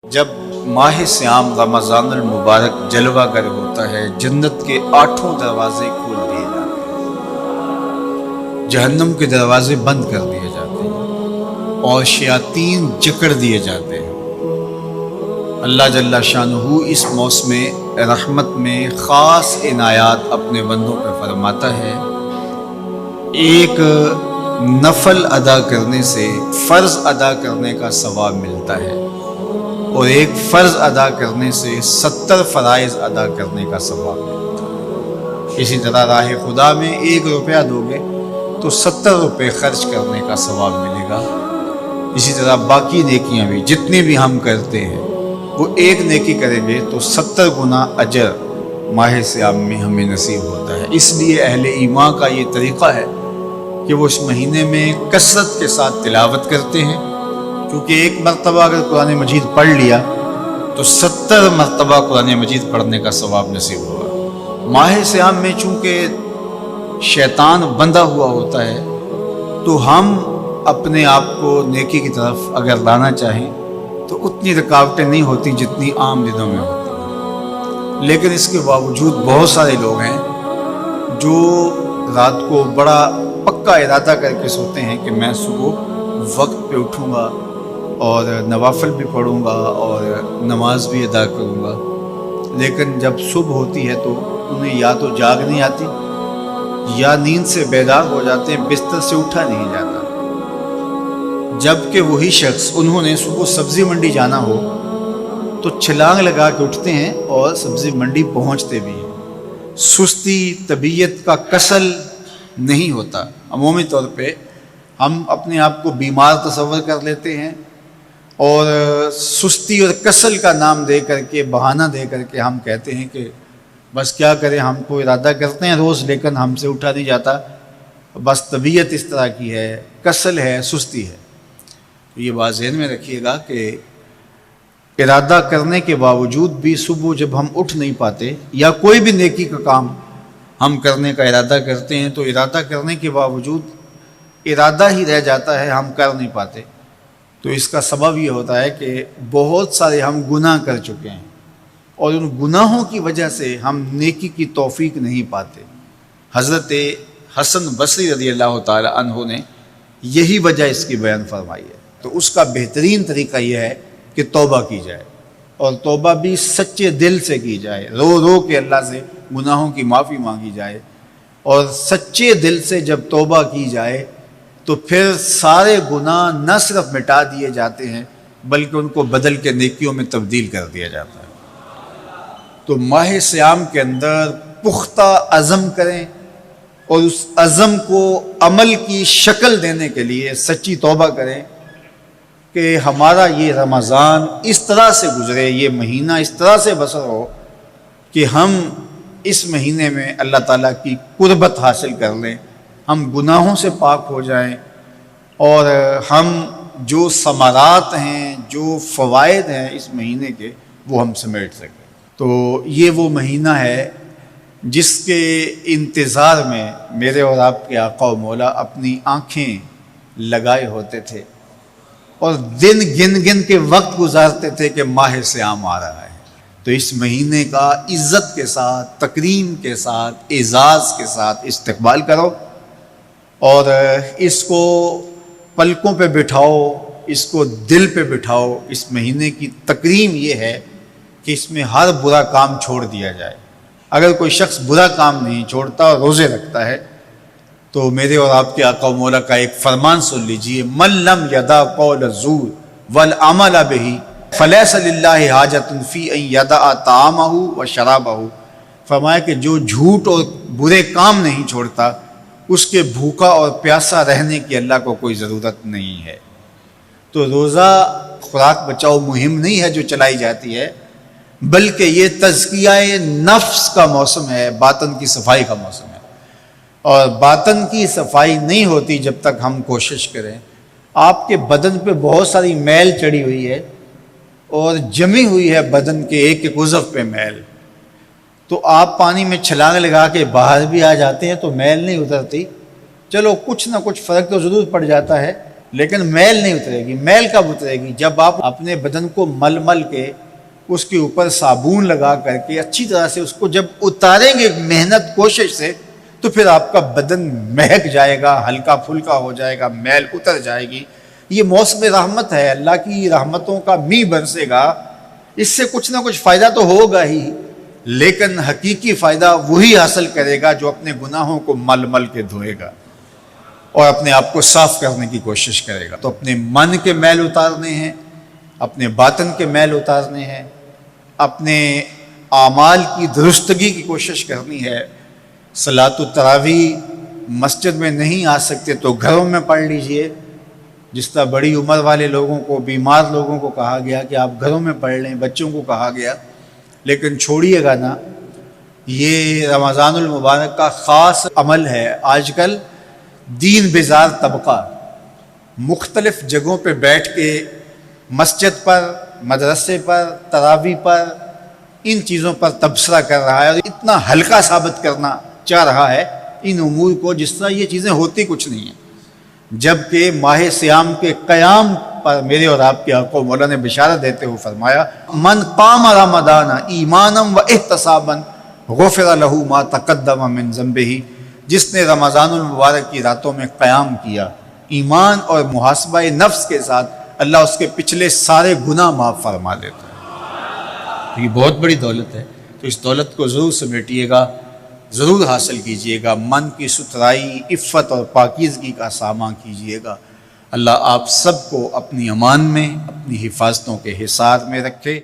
جب ماہ سیام رمضان المبارک جلوہ گر ہوتا ہے، جنت کے 8 دروازے کھول دیے جاتے ہیں، جہنم کے دروازے بند کر دیے جاتے ہیں اور شیاطین جکڑ دیے جاتے ہیں۔ اللہ جل شانہ اس موسم رحمت میں خاص عنایات اپنے بندوں پہ فرماتا ہے۔ ایک نفل ادا کرنے سے فرض ادا کرنے کا ثواب ملتا ہے اور ایک فرض ادا کرنے سے 70 فرائض ادا کرنے کا ثواب ملتا ہے۔ اسی طرح راہ خدا میں 1 روپیہ دو گے تو 70 روپے خرچ کرنے کا ثواب ملے گا۔ اسی طرح باقی نیکیاں بھی جتنی بھی ہم کرتے ہیں وہ ایک نیکی کریں گے تو 70 گنا اجر ماہ سیام میں ہمیں نصیب ہوتا ہے۔ اس لیے اہل ایمان کا یہ طریقہ ہے کہ وہ اس مہینے میں کثرت کے ساتھ تلاوت کرتے ہیں، کیونکہ ایک مرتبہ اگر قرآن مجید پڑھ لیا تو 70 مرتبہ قرآن مجید پڑھنے کا ثواب نصیب ہوگا۔ ماہ سیام میں چونکہ شیطان بندھا ہوا ہوتا ہے تو ہم اپنے آپ کو نیکی کی طرف اگر لانا چاہیں تو اتنی رکاوٹیں نہیں ہوتی جتنی عام دنوں میں ہوتی ہیں، لیکن اس کے باوجود بہت سارے لوگ ہیں جو رات کو بڑا پکا ارادہ کر کے سوتے ہیں کہ میں صبح وقت پہ اٹھوں گا اور نوافل بھی پڑھوں گا اور نماز بھی ادا کروں گا، لیکن جب صبح ہوتی ہے تو انہیں یا تو جاگ نہیں آتی یا نیند سے بیدار ہو جاتے ہیں، بستر سے اٹھا نہیں جاتا۔ جبکہ وہی شخص انہوں نے صبح سبزی منڈی جانا ہو تو چھلانگ لگا کے اٹھتے ہیں اور سبزی منڈی پہنچتے بھی ہیں۔ سستی، طبیعت کا کسل نہیں ہوتا۔ عمومی طور پہ ہم اپنے آپ کو بیمار تصور کر لیتے ہیں اور سستی اور کسل کا نام دے کر کے، بہانہ دے کر کے ہم کہتے ہیں کہ بس کیا کریں، ہم کو ارادہ کرتے ہیں روز لیکن ہم سے اٹھا نہیں جاتا، بس طبیعت اس طرح کی ہے، کسل ہے، سستی ہے۔ یہ بات ذہن میں رکھیے گا کہ ارادہ کرنے کے باوجود بھی صبح جب ہم اٹھ نہیں پاتے یا کوئی بھی نیکی کا کام ہم کرنے کا ارادہ کرتے ہیں تو ارادہ کرنے کے باوجود ارادہ ہی رہ جاتا ہے، ہم کر نہیں پاتے، تو اس کا سبب یہ ہوتا ہے کہ بہت سارے ہم گناہ کر چکے ہیں اور ان گناہوں کی وجہ سے ہم نیکی کی توفیق نہیں پاتے۔ حضرت حسن بصری رضی اللہ تعالی عنہ نے یہی وجہ اس کی بیان فرمائی ہے، تو اس کا بہترین طریقہ یہ ہے کہ توبہ کی جائے اور توبہ بھی سچے دل سے کی جائے، رو رو کے اللہ سے گناہوں کی معافی مانگی جائے، اور سچے دل سے جب توبہ کی جائے تو پھر سارے گناہ نہ صرف مٹا دیے جاتے ہیں بلکہ ان کو بدل کے نیکیوں میں تبدیل کر دیا جاتا ہے۔ تو ماہ سیام کے اندر پختہ عزم کریں اور اس عزم کو عمل کی شکل دینے کے لیے سچی توبہ کریں کہ ہمارا یہ رمضان اس طرح سے گزرے، یہ مہینہ اس طرح سے بسر ہو کہ ہم اس مہینے میں اللہ تعالیٰ کی قربت حاصل کر لیں، ہم گناہوں سے پاک ہو جائیں اور ہم جو ثمرات ہیں، جو فوائد ہیں اس مہینے کے، وہ ہم سمیٹ سکیں۔ تو یہ وہ مہینہ ہے جس کے انتظار میں میرے اور آپ کے آقا و مولا اپنی آنکھیں لگائے ہوتے تھے اور دن گن گن کے وقت گزارتے تھے کہ ماہ سیام آ رہا ہے۔ تو اس مہینے کا عزت کے ساتھ، تکریم کے ساتھ، اعزاز کے ساتھ استقبال کرو اور اس کو پلکوں پہ بٹھاؤ، اس کو دل پہ بٹھاؤ۔ اس مہینے کی تکریم یہ ہے کہ اس میں ہر برا کام چھوڑ دیا جائے۔ اگر کوئی شخص برا کام نہیں چھوڑتا اور روزے رکھتا ہے تو میرے اور آپ کے آقا و مولا کا ایک فرمان سن لیجئے، من لم یدع قول الزور والعمل بہ فلیس للہ حاجۃ فی ان یدع طعامہ و شرابہ۔ فرمایا کہ جو جھوٹ اور برے کام نہیں چھوڑتا اس کے بھوکا اور پیاسا رہنے کی اللہ کو کوئی ضرورت نہیں ہے۔ تو روزہ خوراک بچاؤ مہم نہیں ہے جو چلائی جاتی ہے، بلکہ یہ تزکیہ نفس کا موسم ہے، باطن کی صفائی کا موسم ہے، اور باطن کی صفائی نہیں ہوتی جب تک ہم کوشش کریں۔ آپ کے بدن پہ بہت ساری میل چڑھی ہوئی ہے اور جمی ہوئی ہے بدن کے ایک ایک عضو پہ میل، تو آپ پانی میں چھلانگ لگا کے باہر بھی آ جاتے ہیں تو میل نہیں اترتی، چلو کچھ نہ کچھ فرق تو ضرور پڑ جاتا ہے، لیکن میل نہیں اترے گی۔ میل کب اترے گی؟ جب آپ اپنے بدن کو مل مل کے اس کے اوپر صابون لگا کر کے اچھی طرح سے اس کو جب اتاریں گے محنت کوشش سے، تو پھر آپ کا بدن مہک جائے گا، ہلکا پھلکا ہو جائے گا، میل اتر جائے گی۔ یہ موسم رحمت ہے، اللہ کی رحمتوں کا می برسے گا، اس سے کچھ نہ کچھ فائدہ تو ہوگا ہی، لیکن حقیقی فائدہ وہی حاصل کرے گا جو اپنے گناہوں کو مل مل کے دھوئے گا اور اپنے آپ کو صاف کرنے کی کوشش کرے گا۔ تو اپنے من کے میل اتارنے ہیں، اپنے باطن کے میل اتارنے ہیں، اپنے اعمال کی درستگی کی کوشش کرنی ہے۔ صلاۃ التراویح مسجد میں نہیں آ سکتے تو گھروں میں پڑھ لیجئے، جس طرح بڑی عمر والے لوگوں کو، بیمار لوگوں کو کہا گیا کہ آپ گھروں میں پڑھ لیں، بچوں کو کہا گیا، لیکن چھوڑیے گا نا، یہ رمضان المبارک کا خاص عمل ہے۔ آج کل دین بیزار طبقہ مختلف جگہوں پہ بیٹھ کے مسجد پر، مدرسے پر، تراویح پر، ان چیزوں پر تبصرہ کر رہا ہے اور اتنا ہلکا ثابت کرنا چاہ رہا ہے ان امور کو، جس طرح یہ چیزیں ہوتی کچھ نہیں ہیں، جبکہ ماہ صیام کے قیام پر میرے اور آپ کے آقا مولا نے بشارت دیتے ہوئے فرمایا، من قام رمضان ایمانا و احتسابا غفر لہ ما تقدم من ذنبہ، جس نے رمضان المبارک کی راتوں میں قیام کیا ایمان اور محاسبہ نفس کے ساتھ، اللہ اس کے پچھلے سارے گناہ معاف فرما دیتا ہے۔ یہ بہت بڑی دولت ہے، تو اس دولت کو ضرور سمیٹیے گا، ضرور حاصل کیجئے گا، من کی ستھرائی، عفت اور پاکیزگی کا سامان کیجئے گا۔ اللہ آپ سب کو اپنی امان میں، اپنی حفاظتوں کے حصار میں رکھے۔